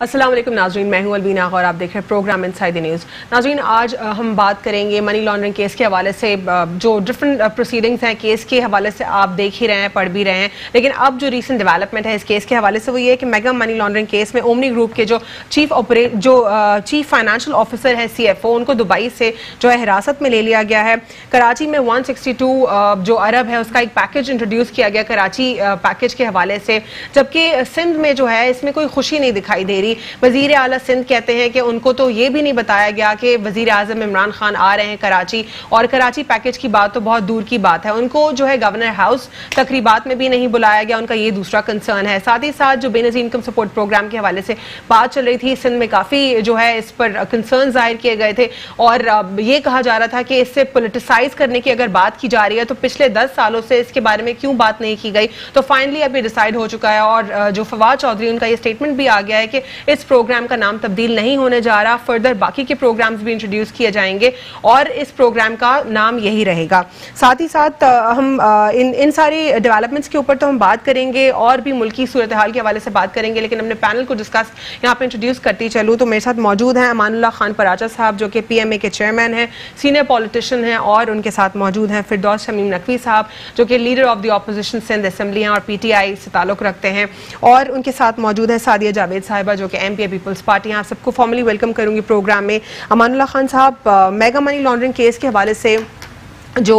السلام علیکم ناظرین، میں ہوں البینہ آغا اور آپ دیکھ رہے ہیں پروگرام انسائیڈ دی نیوز۔ ناظرین، آج ہم بات کریں گے منی لانڈرنگ کیس کے حوالے سے۔ جو ڈفرنٹ پروسیڈنگز ہیں کیس کے حوالے سے آپ دیکھ ہی رہے ہیں، پڑھ بھی رہے ہیں، لیکن اب جو ریسنٹ ڈیولپمنٹ ہے اس کیس کے حوالے سے وہ یہ ہے کہ میگا منی لانڈرنگ کیس میں اومنی گروپ کے جو چیف فائنینشیل آفیسر ہیں CFO، ان کو دبئی سے جو ہے حراست میں لے لیا گیا ہے۔ کراچی میں 162 جو ارب ہے اس کا ایک پیکج انٹروڈیوس کیا گیا کراچی پیکج کے حوالے سے، جبکہ سندھ میں جو ہے اس میں کوئی خوشی نہیں دکھائی دے رہی۔ وزیر اعلیٰ سندھ کہتے ہیں کہ ان کو تو یہ بھی نہیں بتایا گیا کہ وزیر اعظم عمران خان آ رہے ہیں کراچی، اور کراچی پیکج کی بات تو بہت دور کی بات ہے، ان کو جو ہے گورنر ہاؤس تقریبات میں بھی نہیں بلایا گیا، ان کا یہ دوسرا کنسرن ہے۔ ساتھ ہی ساتھ جو بے نظیر انکم سپورٹ پروگرام کے حوالے سے بات چل رہی تھی، سندھ میں کافی جو ہے اس پر کنسرن ظاہر کیے گئے تھے، اور یہ کہا جا رہا تھا کہ اس سے پولیٹیسائز کرنے کی اگر بات کی جا رہی ہے تو پچھلے 10 سالوں سے اس کے بارے میں کیوں بات نہیں کی گئی۔ تو فائنلی اب یہ ڈیسائیڈ ہو چکا ہے، اور جو فواد چودھری ان کا یہ سٹیٹمنٹ بھی آ گیا ہے کہ اس پروگرام کا نام تبدیل نہیں ہونے جا رہا، فردر باقی کے پروگرامز بھی انٹروڈیوس کیے جائیں گے اور اس پروگرام کا نام یہی رہے گا۔ ساتھ ہی ساتھ ہم ان ساری ڈیولپمنٹس کے اوپر تو ہم بات کریں گے اور بھی ملکی صورتحال کے حوالے سے بات کریں گے، لیکن اپنے پینل کو ڈسکس یہاں پہ انٹروڈیوس کرتی چلوں تو میرے ساتھ موجود ہیں امان اللہ خان پراچا صاحب جو کہ PMA کے چیئرمین ہیں، سینئر پولیٹیشین ہیں، اور ان کے ساتھ موجود ہیں فردوس شمیم نقوی صاحب جو کہ leader of the opposition Sindh assembly ہیں اور PTI سے تعلق رکھتے ہیں، اور ان کے ساتھ موجود ہیں سعدیہ جاوید صاحبہ جو کہ MPA پیپلز پارٹی ہیں۔ آپ سب کو فارملی ویلکم کروں گی پروگرام میں۔ امان اللہ خان صاحب، میگا منی لانڈرنگ کیس کے حوالے سے جو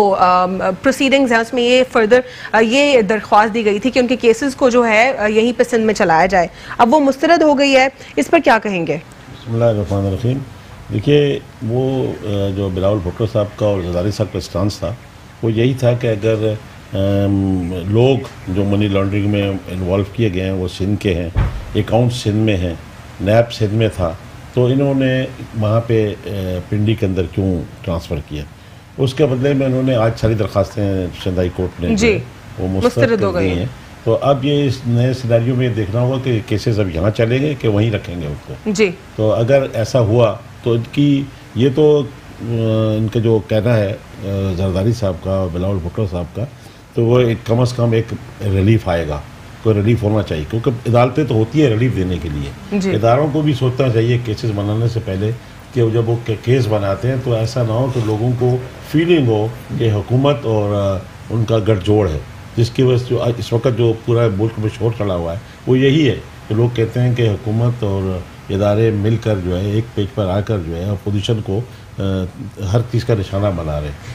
پروسیڈنگز ہیں اس میں یہ فردر یہ درخواست دی گئی تھی کہ ان کے کیسز کو جو ہے یہیں پہ سندھ میں چلایا جائے، اب وہ مسترد ہو گئی ہے، اس پر کیا کہیں گے؟ بسم اللہ الرحمن الرحیم۔ دیکھیے، وہ جو بلاول بھٹو صاحب کا اور زرداری صاحب کا اسٹانس تھا وہ یہی تھا کہ اگر لوگ جو منی لانڈرنگ میں انوالو کیے گئے ہیں وہ سندھ کے ہیں، اکاؤنٹ سندھ میں ہیں، نیب سندھ میں تھا، تو انہوں نے وہاں پہ پنڈی کے اندر کیوں ٹرانسفر کیا؟ اس کے بدلے میں انہوں نے آج ساری درخواستیں سندھ ہائی کورٹ نے وہ مسترد کر دی ہیں۔ تو اب یہ اس نئے سیناریو میں دیکھنا ہوگا کہ کیسز اب یہاں چلیں گے کہ وہیں رکھیں گے ان کو۔ تو اگر ایسا ہوا تو ان کی یہ تو ان کا جو کہنا ہے زرداری صاحب کا، بلاول بھٹو صاحب کا، تو وہ کم از کم ایک ریلیف آئے گا، کوئی ریلیف ہونا چاہیے، کیونکہ عدالتیں تو ہوتی ہے ریلیف دینے کے لیے۔ اداروں کو بھی سوچنا چاہیے کیسز بنانے سے پہلے کہ جب وہ کیس بناتے ہیں تو ایسا نہ ہو کہ لوگوں کو فیلنگ ہو کہ حکومت اور ان کا گٹھ جوڑ ہے، جس کی وجہ سے جو اس وقت جو پورا ملک میں شور چڑھا ہوا ہے وہ یہی ہے کہ لوگ کہتے ہیں کہ حکومت اور ادارے مل کر جو ہے ایک پیج پر آ کر جو ہے اپوزیشن کو ہر چیز کا نشانہ بنا رہے ہیں۔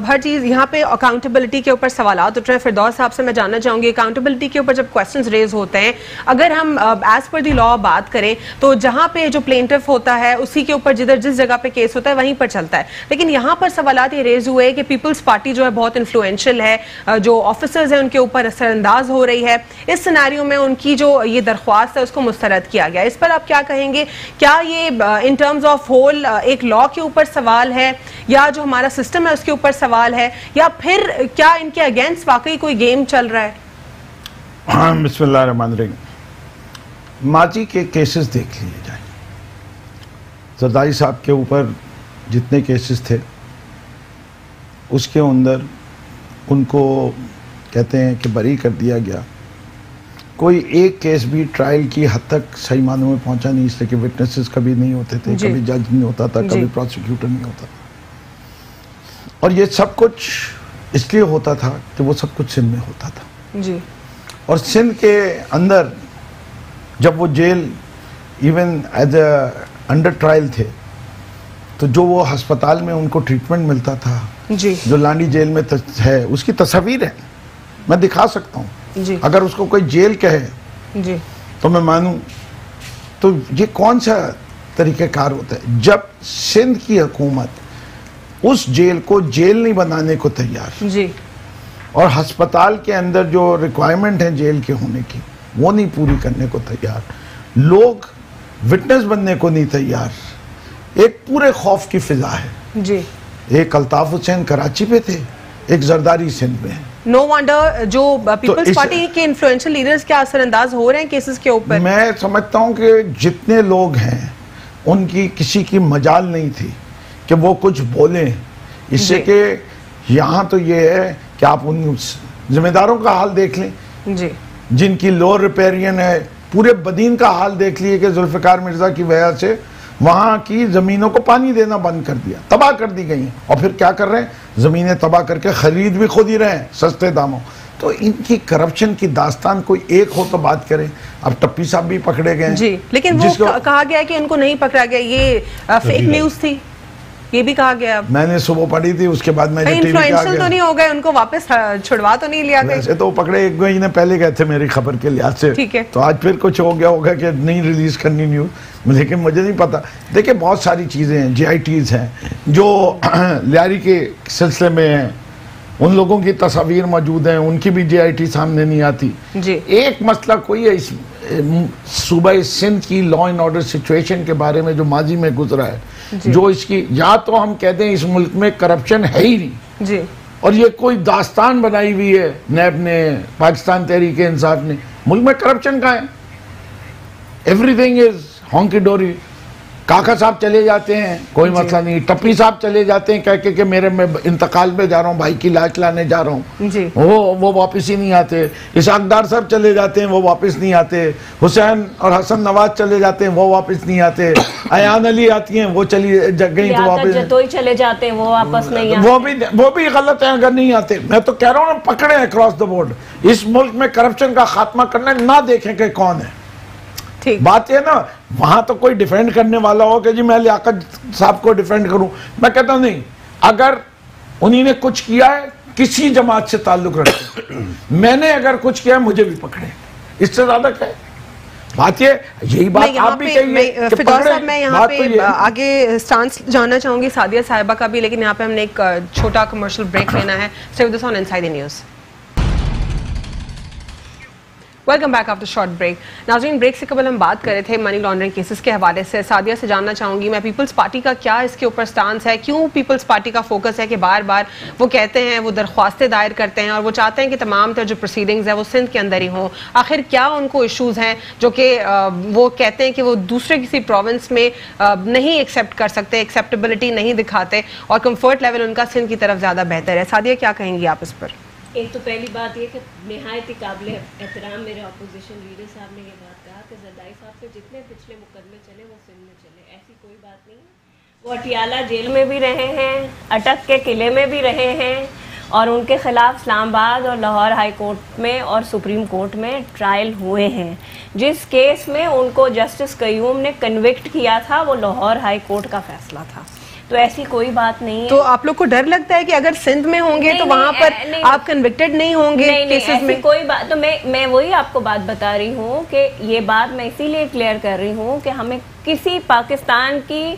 ہر چیز یہاں پہ اکاؤنٹیبلٹی کے اوپر سوالات اٹھ رہے ہیں۔ فردوس صاحب سے میں جاننا چاہوں گی، اکاؤنٹیبلٹی کے اوپر جب کوسچنز ریز ہوتے ہیں، اگر ہم ایز پر دی لا بات کریں تو جہاں پہ جو پلینٹف ہوتا ہے اسی کے اوپر جس جگہ پہ کیس ہوتا ہے وہیں پر چلتا ہے، لیکن یہاں پر سوالات یہ ریز ہوئے کہ پیپلز پارٹی جو ہے بہت انفلوئنشل ہے، جو آفیسرز ہیں ان کے اوپر اثر انداز ہو رہی ہے، اس سیناریو میں ان کی جو یہ درخواست ہے اس کو مسترد کیا گیا، اس پر آپ کیا کہیں گے؟ کیا یہ ان ٹرمز آف ہول ایک لا کے اوپر سوال ہے، یا جو ہمارا سسٹم ہے اس کے اوپر سوال ہے، یا پھر کیا ان کے اگینسٹ واقعی کوئی گیم چل رہا ہے؟ بسم اللہ الرحمن الرحیم۔ ماضی کے کیسز دیکھ لیے جائیں، زرداری صاحب کے اوپر جتنے کیسز تھے اس کے اندر ان کو کہتے ہیں کہ بری کر دیا گیا، کوئی ایک کیس بھی ٹرائل کی حد تک صحیح معنوں میں پہنچا نہیں، اس لیے کہ وٹنسز کبھی نہیں ہوتے تھے، کبھی جج نہیں ہوتا تھا، کبھی پروسیکیوٹر نہیں ہوتا تھا، اور یہ سب کچھ اس لیے ہوتا تھا کہ وہ سب کچھ سندھ میں ہوتا تھا۔ اور سندھ کے اندر جب وہ jail even as a under trial تھے تو جو وہ ہسپتال میں ان کو ٹریٹمنٹ ملتا تھا، جو لانڈی جیل میں ہے، اس کی تصاویر ہے، میں دکھا سکتا ہوں، اگر اس کو کوئی جیل کہے تو میں مانوں۔ تو یہ کون سا طریقہ کار ہوتا ہے جب سندھ کی حکومت اس جیل کو جیل نہیں بنانے کو تیار، اور ہسپتال کے اندر جو ریکوائرمنٹ ہیں جیل کے ہونے کی وہ نہیں پوری کرنے کو تیار، لوگ وٹنس بننے کو نہیں تیار، ایک پورے خوف کی فضا ہے۔ ایک الطاف حسین کراچی پہ تھے، ایک زرداری سندھ میں۔ نو وانڈر جو پیپلز پارٹی کے انفلوئنشل لیڈرز کیا اثر انداز ہو رہے ہیں کیسز کے اوپر؟ میں سمجھتا ہوں کہ جتنے لوگ ہیں ان کی کسی کی مجال نہیں تھی کہ وہ کچھ بولیں، اس سے کہ یہاں تو یہ ہے کہ آپ ان ذمہ داروں کا حال دیکھ لیں، جن کی لو ریپیرین ہے پورے بدین کا حال دیکھ لیے کہ ذوالفقار مرزا کی وجہ سے وہاں کی زمینوں کو پانی دینا بند کر دیا، تباہ کر دی گئی ہیں، اور پھر کیا کر رہے ہیں؟ زمینیں تباہ کر کے خرید بھی خود ہی رہے ہیں سستے داموں. تو ان کی کرپشن کی داستان کوئی ایک ہو تو بات کریں. اب ٹپی صاحب بھی پکڑے گئے جی، لیکن وہ کہا گیا کہ ان کو نہیں پکڑا گیا، یہ فیک نیوز تھی، یہ بھی کہا گیا. میں نے صبح پڑھی تھی، اس کے بعد میں انفلوئنشل تو نہیں ہو گئے، ان کو واپس چھڑوا تو نہیں لیا گیا؟ ویسے تو پکڑے ایک مہینے پہلے گئے تھے میری خبر کے لحاظ سے، ٹھیک ہے، تو آج پھر کچھ ہو گیا ہوگا کہ نہیں ریلیز کرنی نیوز، لیکن مجھے نہیں پتا. دیکھیں بہت ساری چیزیں ہیں، جی آئی ٹیز ہیں جو لیاری کے سلسلے میں ہیں، ان لوگوں کی تصاویر موجود ہیں، ان کی بھی جی آئی ٹی سامنے نہیں آتی. ایک مسئلہ کوئی ہے اس صوبہ سندھ کی لا اینڈ آرڈر سچویشن کے بارے میں جو ماضی میں گزرا ہے، جو اس کی یا تو ہم کہتے ہیں اس ملک میں کرپشن ہے ہی نہیں، اور یہ کوئی داستان بنائی ہوئی ہے نیب نے، پاکستان تحریک انصاف نے. ملک میں کرپشن کہاں ہے؟ Every thing is ہونکی ڈوری. کاکا صاحب چلے جاتے ہیں کوئی مسئلہ نہیں، ٹپی صاحب چلے جاتے ہیں کہہ کہ میں انتقال پہ جا رہا ہوں، بھائی کی لاش لانے جا رہا ہوں، وہ واپس ہی نہیں آتے. اسحاق ڈار صاحب چلے جاتے ہیں، وہ واپس نہیں آتے. حسین اور حسن نواز چلے جاتے ہیں، وہ واپس نہیں آتے. ایان علی آتی ہیں، وہ چلی گئی تو واپس چلے جاتے ہیں، وہ واپس نہیں آتے. وہ بھی غلط ہیں اگر نہیں آتے. میں تو کہہ رہا ہوں پکڑے ہیں اکراس دا بورڈ. اس ملک میں کرپشن کا خاتمہ کرنا، نہ دیکھیں کہ کون ہے. بات یہ نا وہاں تو کوئی ڈیفینڈ کرنے والا ہو کہ جی میں لیاقت صاحب کو ڈیفینڈ کروں. میں کہتا ہوں نہیں، اگر انہی نے کچھ کیا ہے کسی جماعت سے تعلق رکھتے، میں نے اگر کچھ کیا ہے مجھے بھی پکڑے. اس سے زیادہ کیا ہے؟ بات یہ یہی بات آپ بھی کہیے. فردوس صاحب میں یہاں پہ آگے سٹانس جاننا چاہوں گی سعدیہ صاحبہ کا بھی، لیکن یہاں پہ ہم نے ایک چھوٹا کمرشل بریک لینا ہے. Stay with us on Inside the News. Welcome back after short break. ناظرین، بریک سے قبل ہم بات کر رہے تھے منی لانڈرنگ کیسز کے حوالے سے. سعدیہ سے جاننا چاہوں گی میں پیپلز پارٹی کا کیا اس کے اوپر سٹانس ہے، کیوں پیپلز پارٹی کا فوکس ہے کہ بار بار وہ کہتے ہیں، وہ درخواستیں دائر کرتے ہیں اور وہ چاہتے ہیں کہ تمام تر جو پروسیڈنگز ہیں وہ سندھ کے اندر ہی ہوں. آخر کیا ان کو ایشوز ہیں جو کہ وہ کہتے ہیں کہ وہ دوسرے کسی پروونس میں نہیں ایکسیپٹ کر سکتے، ایکسیپٹیبلٹی نہیں دکھاتے اور کمفرٹ لیول ان کا سندھ کی طرف زیادہ بہتر ہے؟ سعدیہ کیا کہیں گی آپ اس پر؟ ایک تو پہلی بات یہ کہ نہایت ہی قابل احترام میرے اپوزیشن لیڈر صاحب نے یہ بات کہا کہ زرداری صاحب کے جتنے پچھلے مقدمے چلے وہ سندھ میں چلے. ایسی کوئی بات نہیں ہے. وہ اٹیالہ جیل میں بھی رہے ہیں، اٹک کے قلعے میں بھی رہے ہیں، اور ان کے خلاف اسلام آباد اور لاہور ہائی کورٹ میں اور سپریم کورٹ میں ٹرائل ہوئے ہیں. جس کیس میں ان کو جسٹس قیوم نے کنوکٹ کیا تھا وہ لاہور ہائی کورٹ کا فیصلہ تھا. تو ایسی کوئی بات نہیں ہے. تو آپ لوگ کو ڈر لگتا ہے کہ اگر سندھ میں ہوں گے تو وہاں پر آپ کنوکٹڈ نہیں ہوں گے کیسز میں؟ کوئی بات، تو میں وہی آپ کو بات بتا رہی ہوں کہ یہ بات میں اسی لیے کلیئر کر رہی ہوں کہ ہمیں کسی پاکستان کی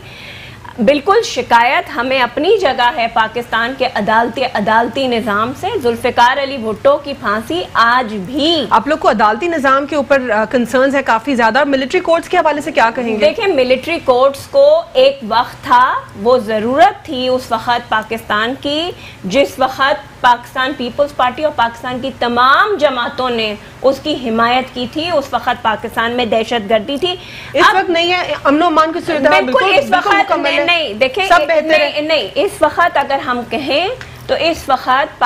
بالکل شکایت ہمیں اپنی جگہ ہے پاکستان کے عدالتی نظام سے. ذوالفقار علی بھٹو کی پھانسی آج بھی. آپ لوگ کو عدالتی نظام کے اوپر کنسرنز ہے کافی زیادہ، اور ملٹری کورٹس کے حوالے سے کیا کہیں گے؟ دیکھیں، ملٹری کورٹس کو ایک وقت تھا، وہ ضرورت تھی اس وقت پاکستان کی، جس وقت پاکستان پیپلز پارٹی اور پاکستان کی تمام جماعتوں نے اس کی حمایت کی تھی. اس وقت پاکستان میں دہشت گردی تھی. اس وقت نہیں ہے، امن و امان کی صورتحال بالکل اس وقت نہیں. دیکھیں نہیں، اس وقت اگر ہم کہیں تو اس وقت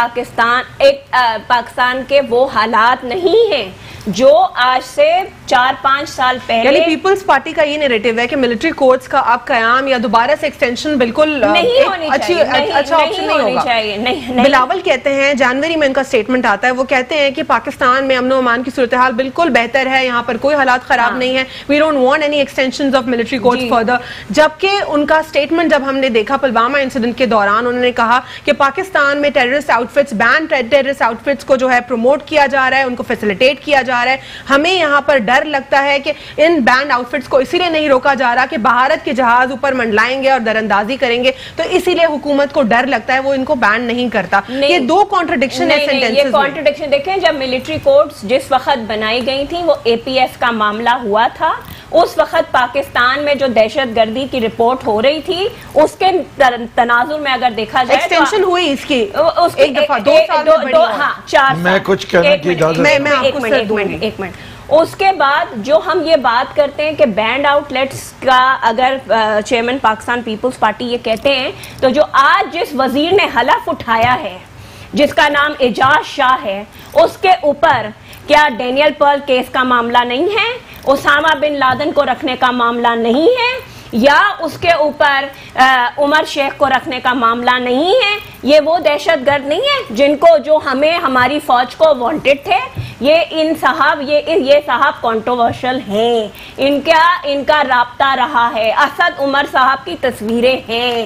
پاکستان کے وہ حالات نہیں ہیں جو آج سے 4-5 سال پہلے. یعنی پیپلز پارٹی کا یہ نیریٹو ہے کہ ملٹری کورٹس کا اب قیام یا دوبارہ سے ایکسٹینشن بالکل نہیں ہونی چاہیے، اچھا آپشن نہیں ہوگا. بلاول کہتے ہیں، جنوری میں ان کا سٹیٹمنٹ آتا ہے، وہ کہتے ہیں کہ پاکستان میں امن و امان کی صورتحال بالکل بہتر ہے، یہاں پر کوئی حالات خراب نہیں ہے، we don't want any extensions of military courts further. جبکہ ان کا سٹیٹمنٹ جب ہم نے دیکھا پلوامہ انسیڈنٹ کے دوران، انہوں نے کہا کہ پاکستان میں ٹیررسٹ آؤٹ فٹس، بین ٹیررسٹ آؤٹ فٹس کو جو ہے پروموٹ کیا جا رہا ہے، ان کو فیسیلیٹیٹ کیا جا رہا ہے. ہمیں یہاں پر ڈر لگتا ہے کہ ان بینڈ آؤٹ فٹس کو اسی لیے نہیں روکا جا رہا کہ بھارت کے جہاز اوپر منڈلائیں گے اور دراندازی کریں گے، تو اسی لیے حکومت کو ڈر لگتا ہے، وہ ان کو بین نہیں کرتا. یہ دو کانٹرڈکشن ہے سینٹنسز. یہ کانٹرڈکشن دیکھیں، جب ملٹری کورٹس جس وقت بنائی گئی تھیں وہ اے پی ایف کا معاملہ ہوا تھا. اس وقت پاکستان میں جو دہشت گردی کی رپورٹ ہو رہی تھی اس کے تناظر میں اگر دیکھا جائے ایکسٹینشن ہوئی اس کی ایک دفعہ 2 سال ہاں 4 میں کچھ کہنے کی اجازت میں آپ کو ایک منٹ. اس کے بعد جو ہم یہ بات کرتے ہیں کہ بینڈ آؤٹ لیٹس کا، اگر چیئرمین پاکستان پیپلز پارٹی یہ کہتے ہیں، تو جو آج جس وزیر نے حلف اٹھایا ہے جس کا نام اعجاز شاہ ہے، اس کے اوپر کیا ڈینیل پرل کیس کا معاملہ نہیں ہے؟ اسامہ بن لادن کو رکھنے کا معاملہ نہیں ہے یا اس کے اوپر عمر شیخ کو رکھنے کا معاملہ نہیں ہے. یہ وہ دہشت گرد نہیں ہے جن کو جو ہمیں ہماری فوج کو وانٹڈ تھے. یہ صاحب کنٹروورشل ہیں. ان کا رابطہ رہا ہے. اسد عمر صاحب کی تصویریں ہیں.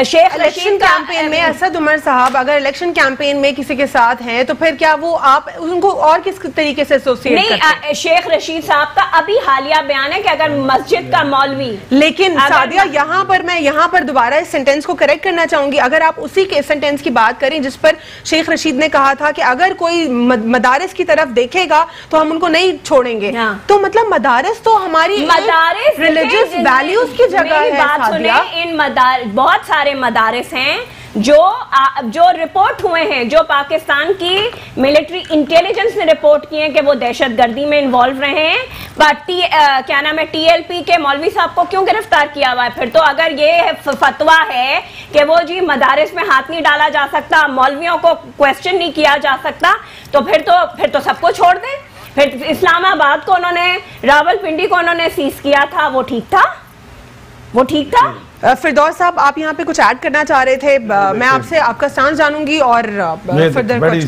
شیخ رشید کیمپین میں اسد عمر صاحب اگر الیکشن کیمپین میں کسی کے ساتھ ہیں تو پھر کیا وہ آپ ان کو اور کس طریقے سے ایسوسیٹ کرتے ہیں؟ نہیں, شیخ رشید صاحب کا ابھی حالیہ بیان ہے کہ اگر مسجد کا مولوی, لیکن سعدیہ یہاں پر دوبارہ اس سینٹنس کو کریکٹ کرنا چاہوں گی. اگر آپ اسی کے سینٹنس کی بات کریں جس پر شیخ رشید نے کہا تھا کہ اگر کوئی مدارس کی طرف دیکھے گا تو ہم ان کو نہیں چھوڑیں گے, تو مطلب مدارس تو ہماری ریلیجس ویلیوز کی جگہ ہے. بات سنیں, بہت سارے مدارس ہیں جو رپورٹ ہوئے ہیں, جو پاکستان کی ملٹری انٹیلیجنس نے رپورٹ کیے ہیں کہ وہ دہشت گردی میں انوالو رہے ہیں. کیا نام ہے, ٹی ایل پی کے مولوی صاحب کو کیوں گرفتار کیا ہوا ہے؟ پھر تو اگر یہ فتویٰ ہے کہ وہ جی مدارس میں ہاتھ نہیں ڈالا جا سکتا, مولویوں کو کویسچن نہیں کیا جا سکتا, تو پھر تو سب کو چھوڑ دیں. پھر اسلام آباد کو انہوں نے, راول پنڈی کو انہوں نے سیز کیا تھا, وہ ٹھیک تھا. فردوس صاحب آپ یہاں پہ کچھ ایڈ کرنا چاہ رہے تھے, میں آپ سے آپ کا سٹانس جانوں گی اور بڑی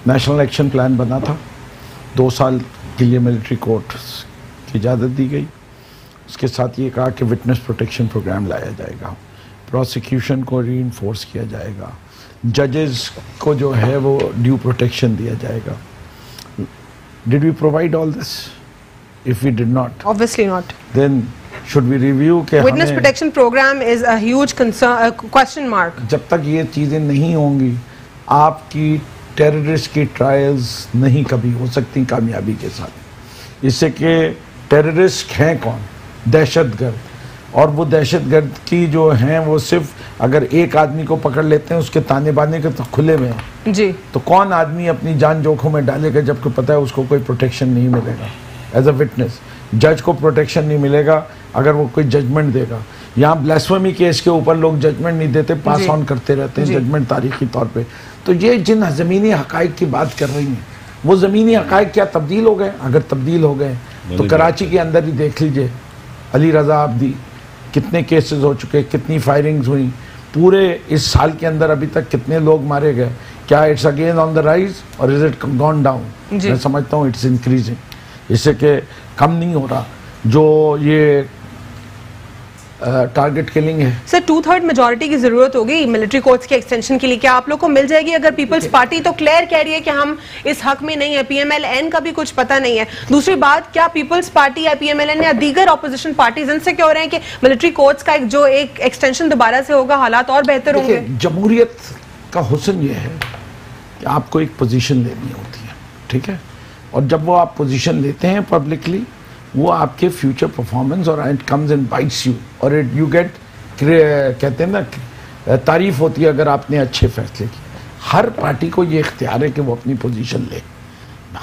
نیشنل ایکشن پلان بنا تھا, 2 سال کے لیے ملٹری کورٹ کی اجازت دی گئی. اس کے ساتھ یہ کہا کہ وٹنس پروٹیکشن پروگرام لایا جائے گا, پروسیکیوشن کو ری انفورس کیا جائے گا, ججز کو جو ہے وہ ڈیو پروٹیکشن دیا جائے گا. Did we provide all this? If we did not, obviously not, then should we review کہ witness protection program is a huge concern, question mark. جب تک یہ چیزیں نہیں ہوں گی آپ کی ٹیررسٹ کی ٹرائلز نہیں کبھی ہو سکتی کامیابی کے ساتھ. اس سے کہ ٹیررسٹ ہیں کون؟ دہشت گرد. اور وہ دہشت گرد کی جو ہیں وہ صرف اگر ایک آدمی کو پکڑ لیتے ہیں اس کے تانے بانے کے تو کھلے میں ہیں جی, تو کون آدمی اپنی جان جوکھوں میں ڈالے گا جب کہ پتہ ہے اس کو کوئی پروٹیکشن نہیں ملے گا ایز اے وٹنس. جج کو پروٹیکشن نہیں ملے گا اگر وہ کوئی ججمنٹ دے گا. یہاں بلیسفیمی کیس کے اوپر لوگ ججمنٹ نہیں دیتے, پاس آن کرتے رہتے ہیں ججمنٹ تاریخی طور پہ. تو یہ جن زمینی حقائق کی بات کر رہی ہیں وہ زمینی حقائق کیا تبدیل ہو گئے؟ اگر تبدیل ہو گئے تو کراچی کے اندر ہی دیکھ لیجئے, علی رضا عابدی کتنے کیسز ہو چکے, کتنی فائرنگز ہوئیں پورے اس سال کے اندر, ابھی تک کتنے لوگ مارے گئے. کیا it's again on the rise اور از اٹ گون ڈاؤن؟ میں سمجھتا ہوں اٹس انکریزنگ, اس سے کہ کم نہیں ہو رہا. جو یہ ٹارگٹ کلنگ ہے سر, 2/3 میجورٹی کی ضرورت ہوگی ملٹری کورٹس کے ایکسٹینشن کے لیے, کیا آپ لوگ کو مل جائے گی؟ اگر پیپلز پارٹی تو کلیئر کہہ رہی ہے کہ ہم اس حق میں نہیں ہے, پی ایم ایل این کا بھی کچھ پتہ نہیں ہے. دوسری بات, کیا پیپلز پارٹی یا پی ایم ایل این یا دیگر اپوزیشن پارٹیز ان سے کہہ رہے ہیں کہ ملٹری کورٹس کا جو ایک ایکسٹینشن دوبارہ سے ہوگا حالات اور بہتر ہوں گے؟ جمہوریت کا حسن یہ ہے کہ آپ کو ایک پوزیشن لینی ہوتی ہے, ٹھیک ہے, اور جب وہ آپ پوزیشن لیتے ہیں پبلکلی وہ آپ کے فیوچر پرفارمنس اور it comes and bytes you, اور یو گیٹ کہتے ہیں نا تعریف ہوتی ہے اگر آپ نے اچھے فیصلے کیے. ہر پارٹی کو یہ اختیار ہے کہ وہ اپنی پوزیشن لے.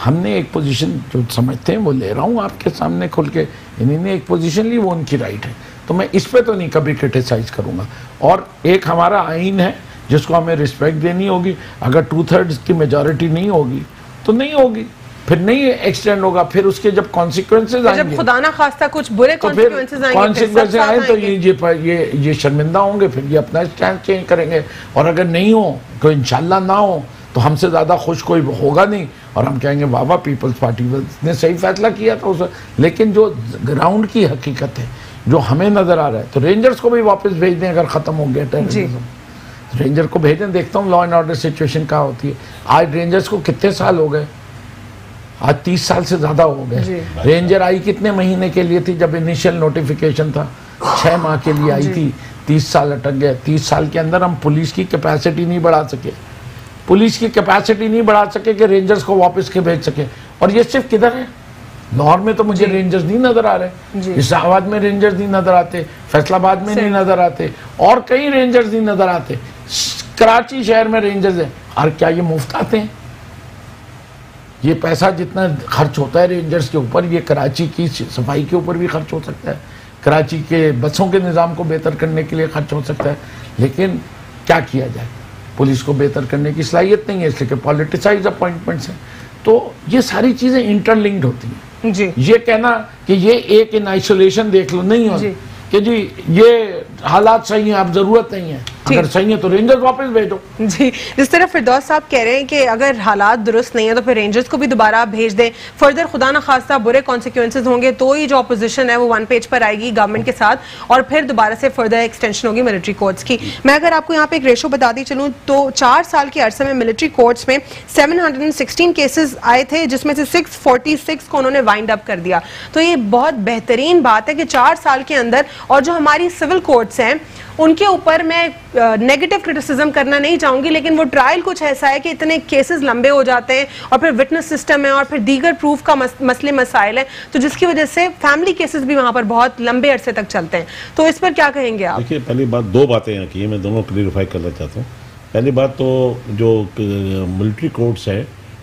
ہم نے ایک پوزیشن جو سمجھتے ہیں وہ لے رہا ہوں آپ کے سامنے کھل کے, انہوں نے ایک پوزیشن لی, وہ ان کی رائٹ ہے, تو میں اس پہ تو نہیں کبھی کرٹیسائز کروں گا. اور ایک ہمارا آئین ہے جس کو ہمیں رسپیکٹ دینی ہوگی. اگر 2/3 کی میجورٹی نہیں ہوگی تو نہیں ہوگی, پھر نہیں ایکسٹینڈ ہوگا, پھر اس کے جب کانسیکوینسز آئیں گے, جب خدا نہ خواستہ کچھ برے کانسیکوینسز آئیں تو یہ شرمندہ ہوں گے, پھر یہ اپنا اسٹینڈ چینج کریں گے. اور اگر نہیں ہو تو انشاءاللہ نہ ہو تو ہم سے زیادہ خوش کوئی ہوگا نہیں, اور ہم کہیں گے واہ واہ پیپلز پارٹی نے صحیح فیصلہ کیا تھا اسے. لیکن جو گراؤنڈ کی حقیقت ہے جو ہمیں نظر آ رہا ہے, تو رینجرز کو بھی واپس بھیج دیں اگر ختم ہو گیا ٹیررزم, رینجر کو بھیجیں. دیکھتا ہوں لا اینڈ آرڈر سچویشن کہاں ہوتی ہے. آج رینجرز کو کتنے سال ہو گئے؟ آج 30 سال سے زیادہ ہو گئے. رینجر آئی کتنے مہینے کے لیے تھی جب انیشل نوٹیفیکیشن تھا؟ 6 ماہ کے لیے آئی تھی, 30 سال اٹک گئے. 30 سال کے اندر ہم پولیس کی کیپیسٹی نہیں بڑھا سکے, پولیس کی کیپیسٹی نہیں بڑھا سکے کہ رینجرز کو واپس کے بھیج سکے. اور یہ صرف کدھر ہے؟ لاہور میں تو مجھے رینجرز نہیں نظر آ رہے, اسلام آباد میں رینجرز نہیں نظر آتے, فیصل آباد میں نہیں نظر آتے, اور کئی رینجرز نہیں نظر آتے. کراچی شہر میں رینجرز ہیں. اور کیا یہ مفت آتے ہیں؟ یہ پیسہ جتنا خرچ ہوتا ہے رینجرز کے اوپر, یہ کراچی کی صفائی کے اوپر بھی خرچ ہو سکتا ہے, کراچی کے بسوں کے نظام کو بہتر کرنے کے لیے خرچ ہو سکتا ہے. لیکن کیا کیا جائے؟ پولیس کو بہتر کرنے کی صلاحیت نہیں ہے, اس لیے کہ پولیٹیسائز اپوائنٹمنٹس ہیں. تو یہ ساری چیزیں انٹر لنکڈ ہوتی ہیں. جی یہ کہنا کہ یہ ایک ان آئسولیشن دیکھ لو نہیں ہو کہ جی یہ حالات صحیح ہیں، اب ضرورت نہیں ہے، اگر صحیح ہے تو رینجرز واپس بھیجو. جی جس طرح فردوس صاحب کہہ رہے ہیں کہ اگر حالات درست نہیں ہیں تو پھر رینجرز کو بھی دوبارہ آپ بھیج دیں، فردر خدا نہ خواستہ برے کانسیکوینسز ہوں گے تو ہی جو اپوزیشن ہے وہ ون پیج پر آئے گی گورنمنٹ کے ساتھ اور پھر دوبارہ سے فردر ایکسٹینشن ہوگی ملٹری کورٹس کی. میں اگر آپ کو یہاں پہ ایک ریشو بتاتی چلوں تو 4 سال کے عرصے میں ملٹری کورٹس میں 716 کیسز آئے تھے جس میں سے 646 کو انہوں نے وائنڈ اپ کر دیا. تو یہ بہت بہترین بات ہے کہ 4 سال کے اندر، اور جو ہماری سول کورٹس ہیں ان کے اوپر میں نیگیٹو کرٹیسزم کرنا نہیں چاہوں گی، لیکن وہ ٹرائل کچھ ایسا ہے کہ اتنے کیسز لمبے ہو جاتے ہیں اور پھر وٹنس سسٹم ہے اور پھر دیگر پروف کا مسئلے مسائل ہیں، تو جس کی وجہ سے فیملی کیسز بھی وہاں پر بہت لمبے عرصے تک چلتے ہیں. تو اس پر کیا کہیں گے آپ؟ دیکھیے پہلی بات 2 باتیں یہاں کی ہیں، میں دونوں کلیریفائی کرنا چاہتا ہوں. پہلی بات تو جو ملٹری کورٹس ہے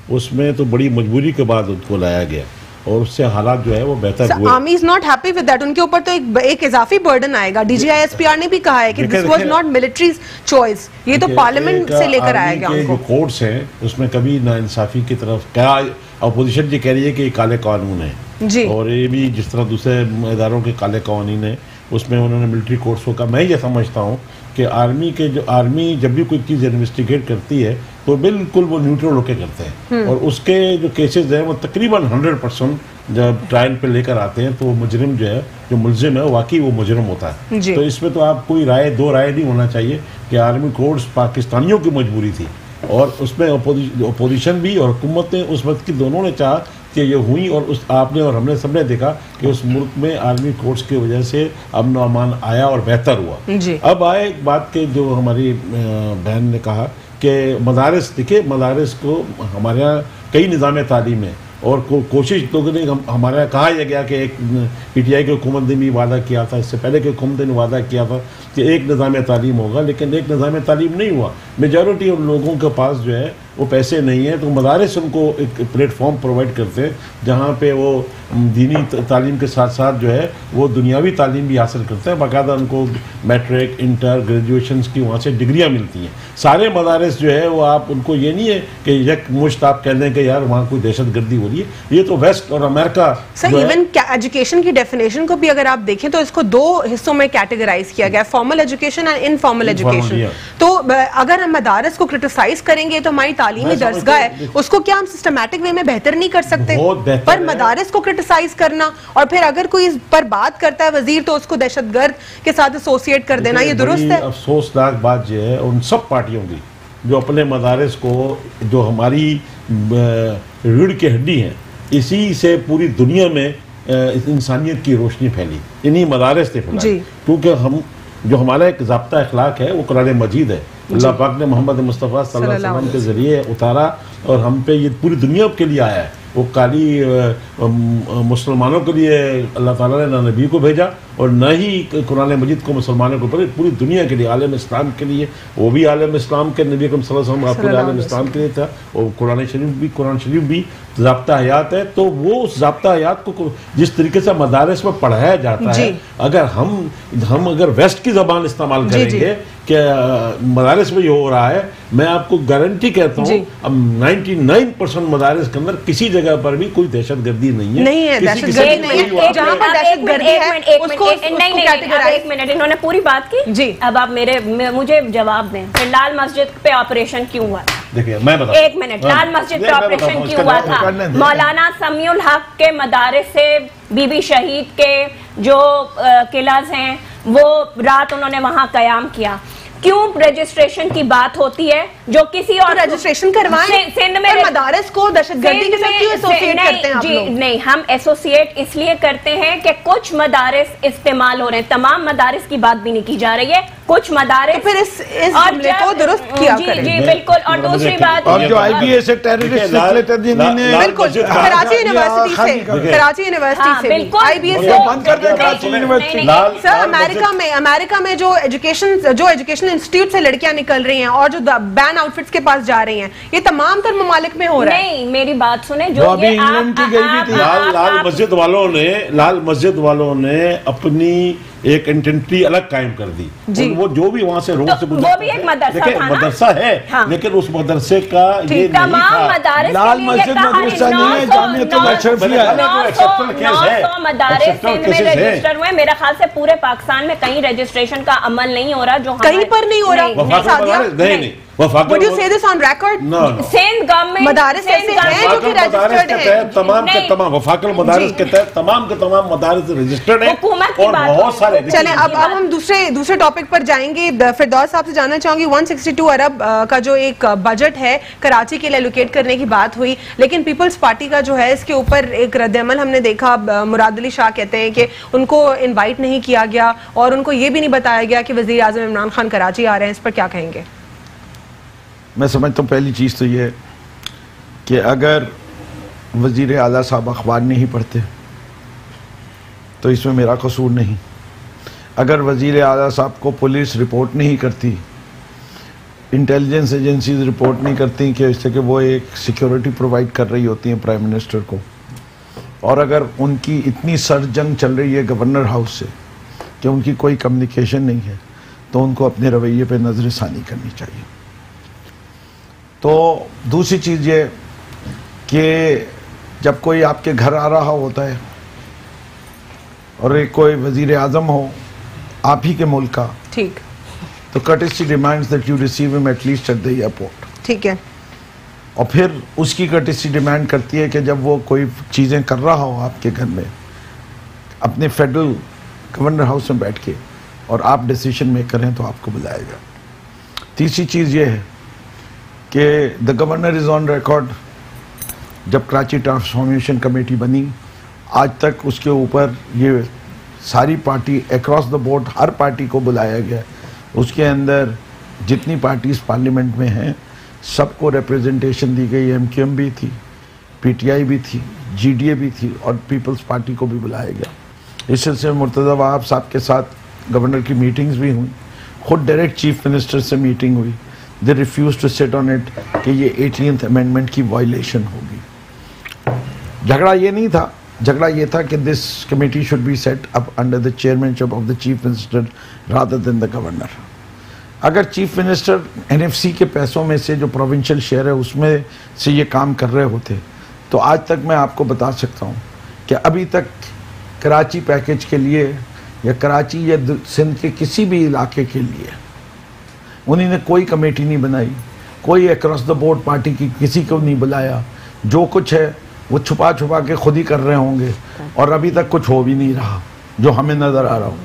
اس میں تو بڑی مجبوری کے بعد ان کو لایا گیا اور اس سے حالات جو ہے وہ بہتر ہوئے. Army is not happy with that, ان کے اوپر تو ایک اضافی برڈن آئے گا. D G I S P R نے بھی کہا ہے کہ this was not military's choice, یہ تو پارلیمنٹ سے لے کر آیا گیا. جو کورٹس ہیں اس میں کبھی ناانصافی کی طرف کیا اپوزیشن یہ کہہ رہی ہے کہ یہ کالے قانون ہیں جی، اور یہ بھی جس طرح دوسرے اداروں کے کالے قوانین ہیں اس میں انہوں نے ملٹری کورٹس کو کہا. میں یہ سمجھتا ہوں کہ آرمی جب بھی کوئی چیز انویسٹیگیٹ کرتی ہے تو بالکل وہ نیوٹرل ہو کے کرتے ہیں اور اس کے جو کیسز ہیں وہ تقریباً 100% جب ٹرائل پہ لے کر آتے ہیں تو وہ مجرم جو ہے، جو ملزم ہے واقعی وہ مجرم ہوتا ہے. تو اس میں تو آپ کوئی دو رائے نہیں ہونا چاہیے کہ آرمی کورٹس پاکستانیوں کی مجبوری تھی اور اس میں اپوزیشن بھی اور حکومت نے اس وقت کی دونوں نے چاہا کہ یہ ہوئی اور آپ نے اور ہم نے سب نے دیکھا کہ اس ملک میں آرمی کورٹس کی وجہ سے امن و امان آیا اور بہتر ہوا. اب آئے ایک بات کہ جو ہماری بہن نے کہا کہ مدارس، دیکھیں مدارس کو ہمارے یہاں کئی نظام تعلیم ہے اور کوشش تو ہمارے یہاں کہا یہ گیا کہ ایک پی ٹی آئی کی حکومت نے بھی وعدہ کیا تھا، اس سے پہلے کی حکومت نے وعدہ کیا تھا کہ ایک نظام تعلیم ہوگا، لیکن ایک نظام تعلیم نہیں ہوا. میجورٹی ان لوگوں کے پاس جو ہے وہ پیسے نہیں ہیں تو مدارس ان کو ایک پلیٹ فارم پرووائڈ کرتے ہیں جہاں پہ وہ دینی تعلیم کے ساتھ ساتھ جو ہے وہ دنیاوی تعلیم بھی حاصل کرتے ہیں. باقاعدہ ان کو میٹرک، انٹر، گریجویشنز کی وہاں سے ڈگریاں ملتی ہیں. سارے مدارس جو ہے وہ آپ ان کو یہ نہیں ہے کہ یک مشت آپ کہہ دیں کہ یار وہاں کوئی دہشت گردی ہو رہی ہے. یہ تو ویسٹ اور امریکہ. سر ایون ایجوکیشن کی ڈیفینیشن کو بھی اگر آپ دیکھیں تو اس کو 2 حصوں میں کیٹیگرائز کیا گیا، فارمل ایجوکیشن اور انفارمل ایجوکیشن. تو اگر ہم مدارس کو کرٹیسائز کریں گے تو ہماری تعلیمی درسگاہ ہے اس کو کیا ہم سسٹمیٹک وے میں بہتر نہیں کر سکتے؟ پر مدارس کو کرٹیسائز کرنا اور پھر اگر کوئی اس پر بات کرتا ہے وزیر تو اس کو دہشت گرد کے ساتھ ایسوسیٹ کر دینا، یہ درست ہے؟ افسوسناک بات یہ ہے ان سب پارٹیوں کی جو اپنے مدارس کو، جو ہماری ریڑھ کی ہڈی ہیں، اسی سے پوری دنیا میں انسانیت کی روشنی پھیلی، انہی مدارس نے پھیلائی. کیونکہ ہم جو ہمارا ایک ضابطہ اخلاق ہے وہ قرآن مجید ہے، اللہ پاک نے محمد مصطفیٰ صلی اللہ علیہ وسلم کے ذریعے اتارا اور ہم پہ یہ پوری دنیا کے لیے آیا ہے. وہ کالی مسلمانوں کے لیے اللہ تعالیٰ نے نہ نبی کو بھیجا اور نہ ہی قرآن مجید کو مسلمانوں کو پر پوری دنیا کے لیے، عالم اسلام کے لیے. وہ بھی عالم اسلام کے نبی اکرم صلی اللہ علیہ وسلم پورے عالم اسلام کے لیے تھا اور قرآن شریف بھی ضابطہ حیات ہے. تو وہ اس ضابطہ حیات کو جس طریقے سے مدارس میں پڑھایا جاتا ہے، اگر ہم اگر ویسٹ کی زبان استعمال کریں گے کہ مدارس میں یہ ہو رہا ہے، میں آپ کو گارنٹی کہتا ہوں اب 99% مدارس کے اندر کسی جگہ پر بھی کوئی دہشت گردی نہیں ہے. نہیں ہے دہشت گردی نہیں ہے، جہاں پر دہشت گردی ہے اس کو ایک منٹ انہوں نے پوری بات کی. جی اب آپ مجھے جواب دیں، لال مسجد پہ آپریشن کیوں ہوا تھا؟ دیکھیے میں بتا ایک منٹ، لال مسجد پہ آپریشن کیوں ہوا تھا؟ مولانا سمیع الحق کے مدارس سے بی بی شہید کے جو قلعہ ہیں وہ رات انہوں نے وہاں قیام کیا. کیوں رجسٹریشن کی بات ہوتی ہے جو کسی اور رجسٹریشن کروائیں سندھ میں مدارس کو دہشت گردی کے ساتھ کیوں ایسوسیٹ کرتے ہیں آپ لوگ؟ نہیں، ہم ایسوسیٹ اس لیے کرتے ہیں کہ کچھ مدارس استعمال ہو رہے ہیں، تمام مدارس کی بات بھی نہیں کی جا رہی ہے، کچھ مدارس پھر اس جملے کو درست کیا کریں. جی بالکل. اور دوسری بات اور جو آئی بی اے سے ٹیررسٹ نکلے جنہوں نے بالکل کراچی یونیورسٹی سے بالکل آئی بی ایس بند کر دیں کراچی یونیورسٹی. سر امریکہ میں جو ایجوکیشن انسٹیٹیوٹ سے لڑکیاں نکل رہی ہیں اور جو بین آؤٹ فٹس کے پاس جا رہی ہیں، یہ تمام تر ممالک میں ہو رہا ہے. نہیں میری بات سنیں، جو ابھی انگلینڈ کی گئی بھی تھی. لال مسجد والوں نے اپنی ایک انٹینٹی الگ قائم کر دی. وہ جو بھی وہاں سے روڈ سے گزرتے وہ بھی ایک مدرسہ ہے, لیکن اس مدرسے کا یہ نہیں تھا. لال مسجد مدرسہ نہیں ہے, جامعۃ الاشرفیہ ہے. 900 مدارس سندھ میں رجسٹر ہوئے. میرا خیال سے پورے پاکستان میں کہیں رجسٹریشن کا عمل نہیں ہو رہا, جو کہیں پر نہیں ہو رہا. نہیں, Would you say this on record? No. Sindh government مدارس ایسے ہیں جو کہ رجسٹرڈ ہیں. تمام کے تمام وفاق المدارس کے تحت تمام کے تمام مدارس رجسٹرڈ ہیں اور بہت سارے. چلیں اب ہم دوسرے ٹاپک پر جائیں گے. فردوس صاحب سے جاننا چاہوں گی 162 ارب کا جو ایک بجٹ ہے کراچی کے لیے الوکیٹ کرنے کی بات ہوئی, لیکن پیپلز پارٹی کا جو ہے اس کے اوپر ایک رد عمل ہم نے دیکھا. مراد علی شاہ کہتے ہیں کہ ان کو انوائٹ نہیں کیا گیا اور ان کو یہ بھی نہیں بتایا گیا کہ وزیر اعظم عمران خان کراچی آ رہے ہیں. اس پر کیا کہیں گے؟ میں سمجھتا ہوں پہلی چیز تو یہ ہے کہ اگر وزیر اعلیٰ صاحب اخبار نہیں پڑھتے تو اس میں میرا قصور نہیں. اگر وزیر اعلیٰ صاحب کو پولیس رپورٹ نہیں کرتی, انٹیلیجنس ایجنسیز رپورٹ نہیں کرتی کہ اس سے کہ وہ ایک سیکیورٹی پرووائڈ کر رہی ہوتی ہیں پرائم منسٹر کو, اور اگر ان کی اتنی سر جنگ چل رہی ہے گورنر ہاؤس سے کہ ان کی کوئی کمیونیکیشن نہیں ہے, تو ان کو اپنے رویے پہ نظر ثانی کرنی چاہیے. تو دوسری چیز یہ کہ جب کوئی آپ کے گھر آ رہا ہوتا ہے اور ایک کوئی وزیر اعظم ہو آپ ہی کے ملک کا, ٹھیک, تو courtesy demands that you receive him at least at the airport. ٹھیک ہے. اور پھر اس کی courtesy ڈیمانڈ کرتی ہے کہ جب وہ کوئی چیزیں کر رہا ہو آپ کے گھر میں اپنے فیڈرل گورنر ہاؤس میں بیٹھ کے اور آپ ڈیسیشن میک کریں تو آپ کو بلائے گا. تیسری چیز یہ ہے کہ دا گورنر از آن ریکارڈ, جب کراچی ٹرانسفارمیشن کمیٹی بنی آج تک اس کے اوپر یہ ساری party across the board Hare party کو بلایا گیا. اس کے اندر جتنی پارٹیز پارلیمنٹ میں ہیں سب کو ریپریزنٹیشن دی گئی. ایم کیو ایم بھی تھی, پی ٹی آئی بھی تھی, جی ڈی اے بھی تھی اور پیپلز پارٹی کو بھی بلایا گیا. اس سلسلے میں مرتضیٰ وہاب صاحب کے ساتھ گورنر کی میٹنگز بھی ہوئیں, خود ڈائریکٹ چیف منسٹر سے میٹنگ ہوئی. They refused to sit on it کہ یہ 18th amendment کی وائلیشن ہوگی. جھگڑا یہ نہیں تھا, جھگڑا یہ تھا کہ this committee should be set up under the chairmanship of the chief minister rather than the governor. اگر chief minister N F C کے پیسوں میں سے جو پروونشل شیئر ہے اس میں سے یہ کام کر رہے ہوتے تو آج تک میں آپ کو بتا سکتا ہوں کہ ابھی تک کراچی پیکیج کے لیے یا کراچی یا سندھ کے کسی بھی علاقے کے لیے انہوں نے کوئی کمیٹی نہیں بنائی, کوئی اکراس دا بورڈ پارٹی کی کسی کو نہیں بلایا. جو کچھ ہے وہ چھپا چھپا کے خود ہی کر رہے ہوں گے اور ابھی تک کچھ ہو بھی نہیں رہا جو ہمیں نظر آ رہا ہو.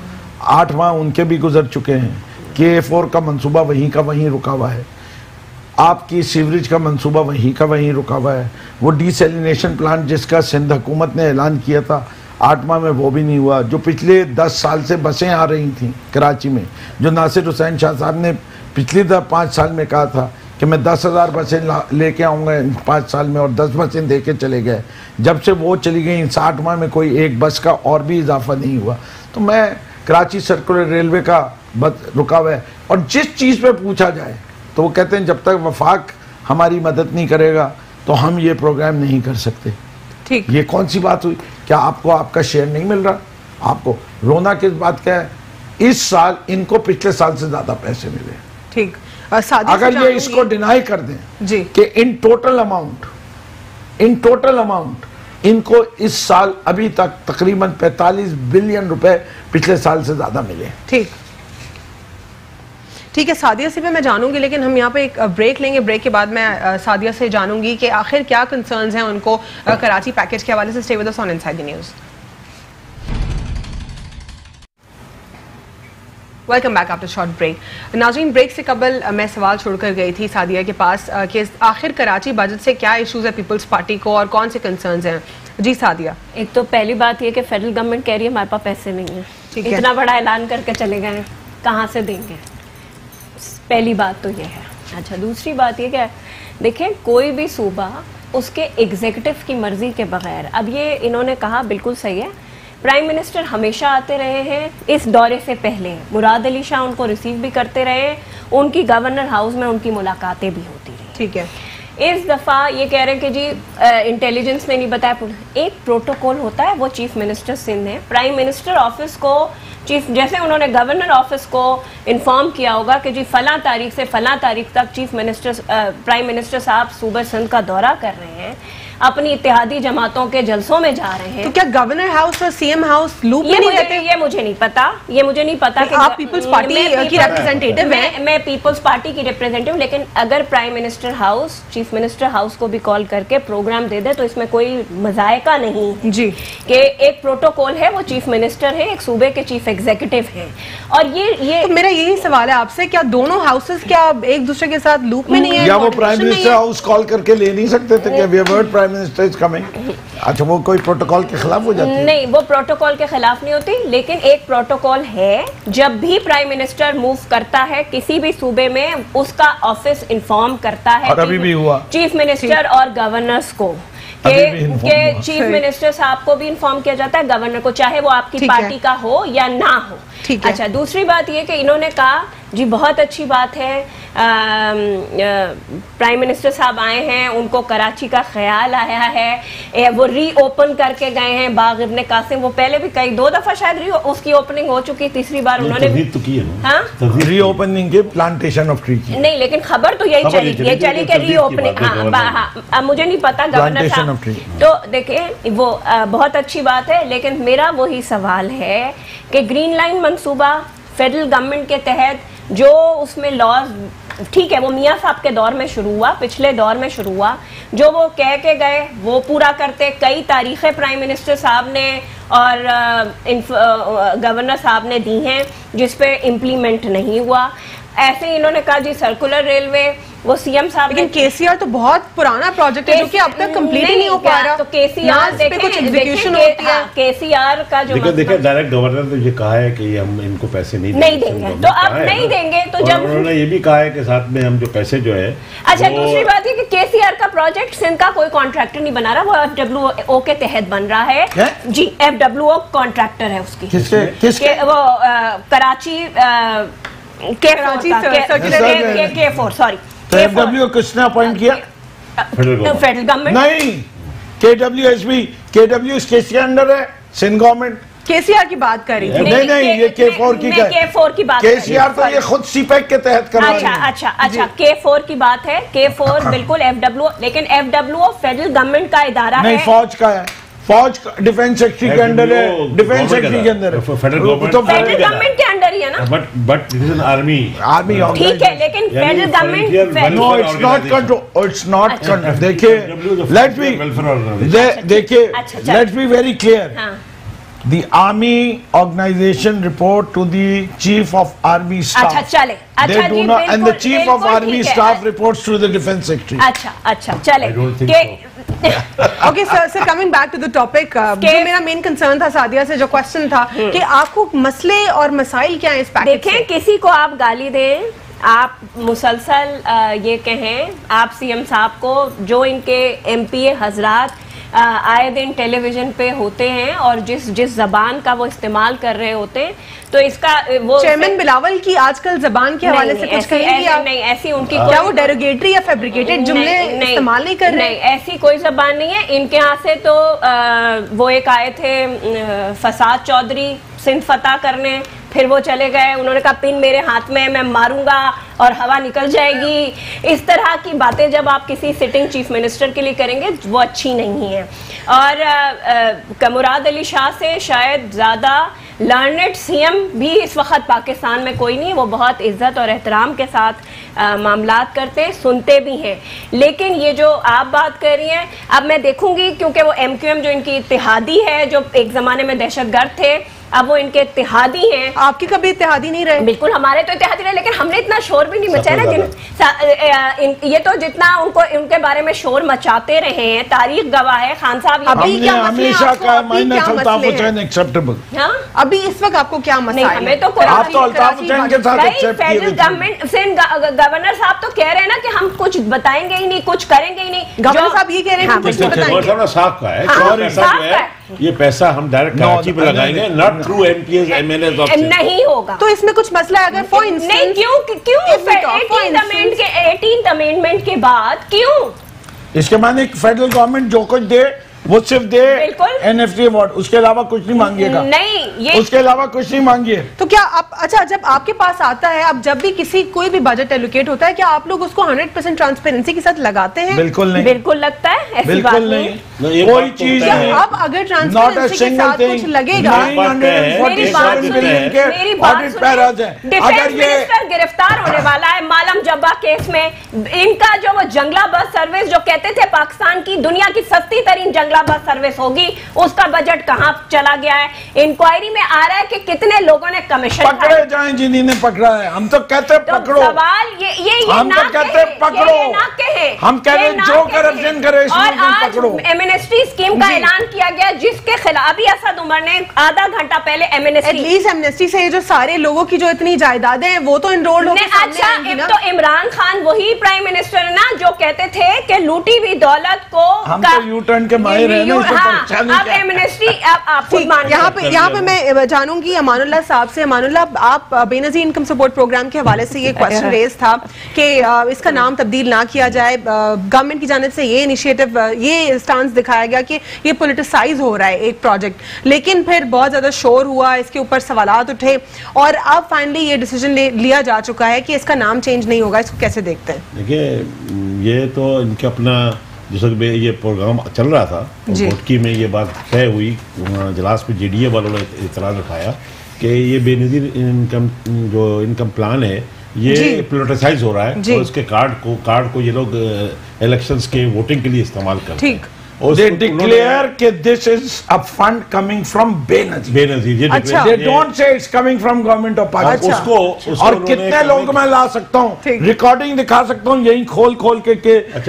8 ماہ ان کے بھی گزر چکے ہیں. KA4 کا منصوبہ وہیں کا وہیں رکا ہوا ہے, آپ کی سیوریج کا منصوبہ وہیں کا وہیں رکا ہوا ہے. وہ ڈی سیلینیشن پلانٹ جس کا سندھ حکومت نے اعلان کیا تھا 8 ماہ میں وہ بھی نہیں ہوا. جو پچھلے 10 سال سے بسیں آ رہی تھیں کراچی میں, جو ناصر حسین شاہ صاحب نے پچھلی 5 سال میں کہا تھا کہ میں 10,000 بسیں لے کے آؤں گا 5 سال میں اور 10 بسیں دے کے چلے گئے, جب سے وہ چلی گئیں 60 ماہ میں کوئی ایک بس کا اور بھی اضافہ نہیں ہوا. تو میں کراچی سرکولر ریلوے کا رکا ہوا ہے, اور جس چیز پہ پوچھا جائے تو وہ کہتے ہیں جب تک وفاق ہماری مدد نہیں کرے گا تو ہم یہ پروگرام نہیں کر سکتے. ٹھیک, یہ کون سی بات ہوئی؟ کیا آپ کو آپ کا شیئر نہیں مل رہا؟ آپ کو رونا کس بات کا ہے؟ اس سال ان کو پچھلے سال سے زیادہ پیسے ملے. ٹھیک, اگر یہ اس کو ڈینائی کر دیں جی کہ ان ٹوٹل اماؤنٹ ان کو اس سال ابھی تک تقریباً 45 بلین روپے پچھلے سال سے زیادہ ملے. ٹھیک ہے, سعدیہ سے بھی میں جانوں گی, لیکن ہم یہاں پہ ایک بریک لیں گے. بریک کے بعد میں سعدیہ سے جانوں گی کہ آخر کیا کنسرنز ہیں ان کو کراچی پیکیج کے حوالے سے. Stay with us on inside the news. Welcome back after short break. ناظرین, بریک سے قبل میں سوال چھوڑ کر گئی تھی سعدیہ کے پاس کہ آخر کراچی بجٹ سے کیا ایشوز ہے پیپلز پارٹی کو اور کون سے کنسرنز ہیں. جی سعدیہ. ایک تو پہلی بات یہ کہ فیڈرل گورنمنٹ کہہ رہی ہے ہمارے پاس پیسے نہیں ہیں, اتنا بڑا اعلان کر کے چلے گئے, کہاں سے دیں گے؟ پہلی بات تو یہ ہے. اچھا, دوسری بات یہ کہ دیکھیں کوئی بھی صوبہ اس کے ایگزیکٹو کی مرضی کے بغیر, اب یہ انہوں نے کہا بالکل صحیح ہے, پرائم منسٹر ہمیشہ آتے رہے ہیں اس دورے سے پہلے, مراد علی شاہ ان کو ریسیو بھی کرتے رہے, ان کی گورنر ہاؤس میں ان کی ملاقاتیں بھی ہوتی رہی. ٹھیک ہے, اس دفعہ یہ کہہ رہے ہیں کہ جی انٹیلیجنس نے نہیں بتایا. ایک پروٹوکول ہوتا ہے, وہ چیف منسٹر سندھ ہے. پرائم منسٹر آفس کو جیسے انہوں نے گورنر آفس کو انفارم کیا ہوگا کہ جی فلاں تاریخ سے فلاں تاریخ تک پرائم منسٹر صاحب صوبہ سندھ کا دورہ کر رہے ہیں, اپنی اتحادی جماعتوں کے جلسوں میں جا رہے ہیں. تو کیا گورنر ہاؤس اور سی ایم ہاؤس لوپ میں نہیں رہتے؟ یہ مجھے نہیں پتا کہ آپ پیپلز پارٹی کی ریپرزینٹیٹیو ہیں. میں پیپلز پارٹی کی ریپرزینٹیو, لیکن اگر prime minister house chief minister house کو بھی کال کر کے پروگرام دے دے تو اس میں کوئی مذائقہ نہیں جی کہ ایک پروٹوکول ہے, وہ چیف منسٹر ہے, ایک صوبے کے چیف ایگزیکٹو ہیں. اور یہ تو میرا یہی سوال ہے آپ سے, کیا دونوں ہاؤسز کیا ایک دوسرے کے ساتھ لوپ میں نہیں ہے؟ یا وہ پرائم منسٹر ہاؤس کال کر کے لے نہیں سکتے تھے کہ we have heard prime minister is coming? اچھا وہ کوئی پروٹوکول کے خلاف ہو جاتی ہے؟ نہیں, وہ پروٹوکول کے خلاف نہیں ہوتی, لیکن ایک پروٹوکول ہے, جب بھی پرائم منسٹر موو کرتا ہے کسی بھی صوبے میں اس کا آفس انفارم کرتا ہے, اور ابھی بھی ہوا چیف منسٹر اور گورنرز کو, کہ چیف منسٹر صاحب کو بھی انفارم کیا جاتا ہے, گورنر کو, چاہے وہ آپ کی پارٹی کا ہو یا نہ ہو. اچھا, دوسری بات یہ کہ انہوں نے کہا جی بہت اچھی بات ہے, پرائم منسٹر صاحب آئے ہیں, ان کو کراچی کا خیال آیا ہے, وہ ری اوپن کر کے گئے ہیں باغ ابن قاسم. وہ پہلے بھی کئی 2 دفعہ شاید اس کی اوپننگ ہو چکی, تیسری بار انہوں نے ری اوپننگ کے پلانٹیشن آف ٹری کی نہیں, لیکن خبر تو یہی چلی کہ ری اوپننگ. ہاں, مجھے نہیں پتا گورنر صاحب. تو دیکھیں وہ بہت اچھی بات ہے, لیکن میرا وہی سوال ہے کہ گرین لائن منصوبہ فیڈرل گورنمنٹ کے تحت جو اس میں لاز, ٹھیک ہے وہ میاں صاحب کے دور میں شروع ہوا, پچھلے دور میں شروع ہوا, جو وہ کہہ کے گئے وہ پورا کرتے. کئی تاریخیں پرائم منسٹر صاحب نے اور گورنر صاحب نے دی ہیں جس پہ امپلیمنٹ نہیں ہوا. ایسے ہی انہوں نے کہا جی سرکولر ریلوے, وہ سی ایم صاحب, لیکن کے سی آر تو بہت پرانا پروجیکٹ ہے جو کہ اب تک کمپلیٹ نہیں ہو پا رہا. تو کے سی آر دیکھیں کچھ ایگزیکیوشن ہوتی ہے, کے سی آر کا جو دیکھیں ڈائریکٹ گورنر نے یہ کہا ہے کہ ہم ان کو پیسے نہیں دیں گے, تو آپ نہیں دیں گے تو جب انہوں نے یہ بھی کہا ہے کہ ساتھ میں ہم جو پیسے جو ہے. اچھا, دوسری بات یہ کہ کے سی آر کا پروجیکٹ سندھ کا کوئی کانٹریکٹر نہیں بنا رہا, وہ ایف ڈبلیو او کے تحت بن رہا ہے. جی, ایف ڈبلیو او کانٹریکٹر ہے اس کی, وہ کراچی ایف ڈبلیو کس نے اپوائنٹ کیا؟ Federal government. نہیں, کے ڈبلیو ایس بی, کے ڈبلیو اس کے انڈر ہے, سندھ گورنمنٹ. کے سی آر کی بات کر رہی تھی. نہیں, یہ K4 کی بات. کے سی آر تو یہ خود سی پیک کے تحت کر رہا ہے. اچھا, K4 کی بات ہے. K4 بالکل ایف ڈبلیو, لیکن ایف ڈبلیو فیڈرل گورنمنٹ کا ادارہ ہے. نہیں, فوج کا ہے, فوج ڈیفنس سیکٹری کے انڈر ہے, ڈیفنس سیکٹری کے اندر ہے, فیڈرل گورنمنٹ کے انڈر ہی ہے نا. بٹ اٹ از آرمی ٹھیک ہے, لیکن federal government no, it's not control, it's not control. دیکھیے let's be very clear. The army organization report to the chief of army staff. اچھا چلے, they do not, and the chief of army staff reports to the defense secretary. اچھا چلے. Okay sir, coming back to the topic, جو میرا main concern تھا سعدیہ سے, جو question تھا کہ آپ کو مسئلے اور مسائل کیا ہیں اس پیکیج سے؟ دیکھیں, کسی کو آپ گالی دیں, آپ مسلسل یہ کہیں, آپ سی ایم صاحب کو, جو ان کے ایم پی اے حضرات آئے دن ٹیلی ویژن پہ ہوتے ہیں اور جس زبان کا وہ استعمال کر رہے ہوتے ہیں, تو اس کا وہ چیئرمین بلاول کی آج کل زبان کے حوالے سے کچھ کہیں گی آپ؟ نہیں, ایسی ان کی کیا وہ ڈیروگیٹری یا فیبریکیٹڈ جملے استعمال نہیں کر رہے؟ نہیں, ایسی کوئی زبان نہیں ہے ان کے ہاں سے. تو وہ ایک آئے تھے فساد چودھری سندھ فتح کرنے, پھر وہ چلے گئے, انہوں نے کہا پن میرے ہاتھ میں, میں ماروں گا اور ہوا نکل جائے گی. اس طرح کی باتیں جب آپ کسی سٹنگ چیف منسٹر کے لیے کریں گے وہ اچھی نہیں ہیں. اور مراد علی شاہ سے شاید زیادہ لرنڈ سی ایم بھی اس وقت پاکستان میں کوئی نہیں. وہ بہت عزت اور احترام کے ساتھ معاملات کرتے ہیں, سنتے بھی ہیں. لیکن یہ جو آپ بات کر رہی ہیں, اب میں دیکھوں گی, کیونکہ وہ ایم کیو ایم جو ان کی اتحادی ہے, جو ایک زمانے میں دہشت گرد تھے, اب وہ ان کے اتحادی ہیں. آپ کی کبھی اتحادی نہیں رہے؟ بالکل ہمارے تو اتحادی رہے, لیکن ہم نے اتنا شور بھی نہیں مچایا نا. یہ تو جتنا ان کے بارے میں شور مچاتے رہے ہیں, تاریخ گواہ ہے. خان صاحب ہمیشہ کا مائنس الطاف حسین ایکسیپٹیبل. ابھی اس وقت آپ کو کیا مسئلہ ہے؟ ہمیں تو آپ تو الطاف حسین کے ساتھ ایکسیپٹ کیے. فیڈرل گورنمنٹ سے گورنر صاحب تو کہہ رہے ہیں نا کہ ہم کچھ بتائیں گے ہی نہیں, کچھ کریں گے ہی نہیں. گورنر صاحب یہ کہہ رہے ہیں کچھ بتائیں گے. صاف کا ہے, یہ پیسہ ہم ڈائریکٹ کراچی پہ لگائیں گے, not through M P As M L As. نہیں ہوگا. تو اس میں کچھ مسئلہ ہے اگر فور انسٹنس نہیں, کیوں 18th امینڈمنٹ کے بعد کیوں اس کے معنی فیڈرل گورنمنٹ جو کچھ دے وہ صرف دے NFT ایوارڈ، اس کے علاوہ کچھ نہیں مانگیے گا، نہیں اس کے علاوہ کچھ نہیں مانگیے. تو کیا آپ اچھا جب آپ کے پاس آتا ہے، اب جب بھی کوئی بھی بجٹ ایلوکیٹ ہوتا ہے، کیا آپ لوگ اس کو 100% ٹرانسپیرنسی کے ساتھ لگاتے ہیں؟ بالکل نہیں، بالکل لگتا ہے، ایسی بات نہیں. کوئی چیز نہیں. اب اگر ٹرانسپیرنسی کے ساتھ کچھ لگے گا، ڈیفینس منسٹر گرفتار ہونے والا ہے مالم جبا کیس میں. ان کا جو وہ جنگلہ بس سروس جو کہتے تھے پاکستان کی دنیا کی سستی ترین جنگلہ بس سروس ہوگی، اس کا بجٹ کہاں چلا گیا ہے؟ انکوائری میں آ رہا ہے کہ کتنے لوگوں نے کمیشن پکڑے جائیں جنہوں نے پکڑا ہے. ہم تو کہتے ہیں پکڑو، سوال یہ ہم تو کہتے ہیں پکڑو، ہم کہتے ہیں جو کرپشن کرے اس میں پکڑو. ایمنسٹی اسکیم کا اعلان کیا گیا جس کے خلاف ابھی اسد عمر نے آدھا گھنٹہ پہلے ایمنسٹی سے جو سارے لوگوں کی جو اتنی جائیدادیں ہیں وہ تو انرولڈ ہو گئے. اچھا تو عمران خان وہی پرائم منسٹر نا جو کہتے تھے کہ لوٹی ہوئی دولت کو ہم تو یو ٹرن کے ماہر ہیں. اب ایمنسٹی آپ یہاں پہ میں جانوں گی امان اللہ صاحب سے. امان اللہ، آپ بے نظیر انکم سپورٹ پروگرام کے حوالے سے یہ کوشچن ریز تھا کہ اس کا نام تبدیل نہ کیا جائے. گورنمنٹ کی جانب سے یہ انیشیٹو، یہ اسٹانس دکھایا گیا کہ یہ پولیٹیسائز ہو رہا ہے ایک پروجیکٹ، لیکن پھر بہت زیادہ شور ہوا، اس کے اوپر سوالات اٹھے اور اب فائنلی یہ ڈیسیجن لیا جا چکا ہے کہ اس کا نام چینج نہیں ہوگا. اس کو کیسے دیکھتے ہیں؟ دیکھیے یہ تو ان کا اپنا جس وقت یہ پروگرام چل رہا تھا بھٹکی میں یہ بات طے ہوئی، اجلاس میں JDA والوں نے اعتراض اٹھایا کہ یہ بے نظیر انکم پلان ہے یہ پولیٹیسائز ہو رہا ہے اور اس کے کارڈ کو یہ لوگ الیکشنز کے ووٹنگ کے لیے استعمال کرتے ہیں. They declare کہ this is a fund coming from بے نظیر. They don't say it's coming from government of Pakistan. اور کتنے لوگ میں لا سکتا ہوں، ریکارڈنگ دکھا سکتا ہوں یہی کھول کے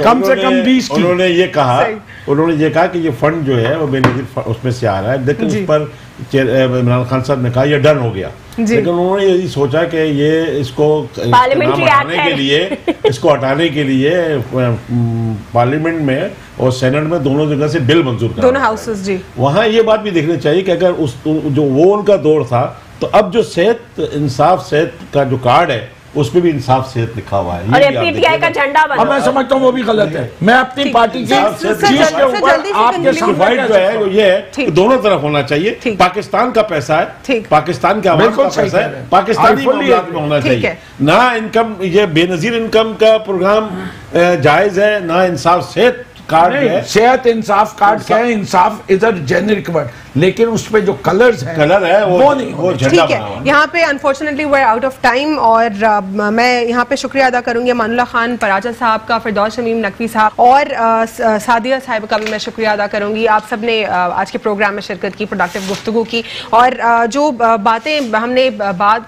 کم سے کم 20 کی. انہوں نے یہ کہا کہ یہ فنڈ جو ہے وہ بے نظیر اس میں سے آ رہا ہے، لیکن اس پر عمران خان صاحب نے کہا یہ ڈن ہو گیا. لیکن انہوں نے یہ سوچا کہ یہ اس کو ہٹانے کے لیے پارلیمنٹ میں اور سینٹ میں دونوں جگہ سے بل منظور کرنا، دونوں ہاؤسز. وہاں یہ بات بھی دیکھنی چاہیے کہ اگر جو وہ ان کا دور تھا تو اب جو انصاف صحت کا جو کارڈ ہے اس پہ بھی انصاف صحت لکھا ہوا ہے اور پی ٹی آئی کا جھنڈا بنا. میں سمجھتا ہوں وہ بھی غلط ہے. میں اپنی پارٹی کی چیز کے اوپر آپ کے سرٹیفائڈ جو ہے وہ یہ ہے کہ دونوں طرف ہونا چاہیے. پاکستان کا پیسہ ہے، پاکستان کے عوام کا پیسہ ہے، پاکستانی معاملات میں ہونا چاہیے. نہ انکم یہ بے نظیر انکم کا پروگرام جائز ہے، نہ انصاف صحت کارڈ ہے. صحت انصاف کارڈ کیا ہے؟ انصاف از اے جینرک ورڈ، لیکن اس پہ جو کلرز ہیں کلر ہے وہ نہیں. ٹھیک ہے، یہاں پہ unfortunately we are out of time, اور میں یہاں پہ شکریہ ادا کروں گی امان اللہ خان پراچا صاحب کا، فردوس شمیم نقوی صاحب اور سعدیہ صاحب کا بھی میں شکریہ ادا کروں گی. آپ سب نے آج کے پروگرام میں شرکت کی، پروڈکٹیو گفتگو کی، اور جو باتیں ہم نے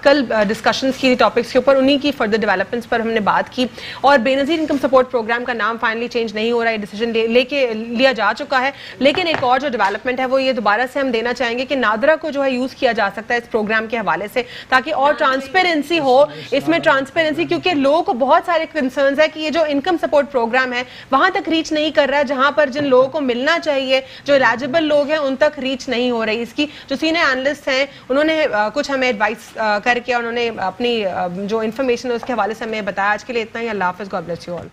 کل ڈسکشنز کی ٹاپکس کے اوپر انہی کی فردر ڈیولپمنٹس پر ہم نے بات کی. اور بے نظیر انکم سپورٹ پروگرام کا نام فائنلی چینج نہیں ہو رہا ہے، ڈیسیجن لیا جا چکا ہے. لیکن ایک اور جو ڈیولپمنٹ ہے وہ یہ دوبارہ سے ہم دینا چاہیں گے کہ نادرا کو جو ہے یوز کیا جا سکتا ہے اس پروگرام کے حوالے سے، تاکہ اور ٹرانسپیرنسی ہو اس میں. ٹرانسپیرنسی کیونکہ لوگوں کو بہت سارے کنسرنز ہے کہ یہ جو انکم سپورٹ پروگرام ہے وہاں تک ریچ نہیں کر رہا ہے جہاں پر جن لوگوں کو ملنا چاہیے، جو ایلیجبل لوگ ہیں ان تک ریچ نہیں ہو رہی. اس کی جو سینئر اینالسٹ ہیں انہوں نے کچھ ہمیں ایڈوائس کر کے انہوں نے اپنی جو انفارمیشن ہے اس کے حوالے سے ہمیں بتایا. آج کے لیے اتنا ہی. اللہ حافظ. God bless you all.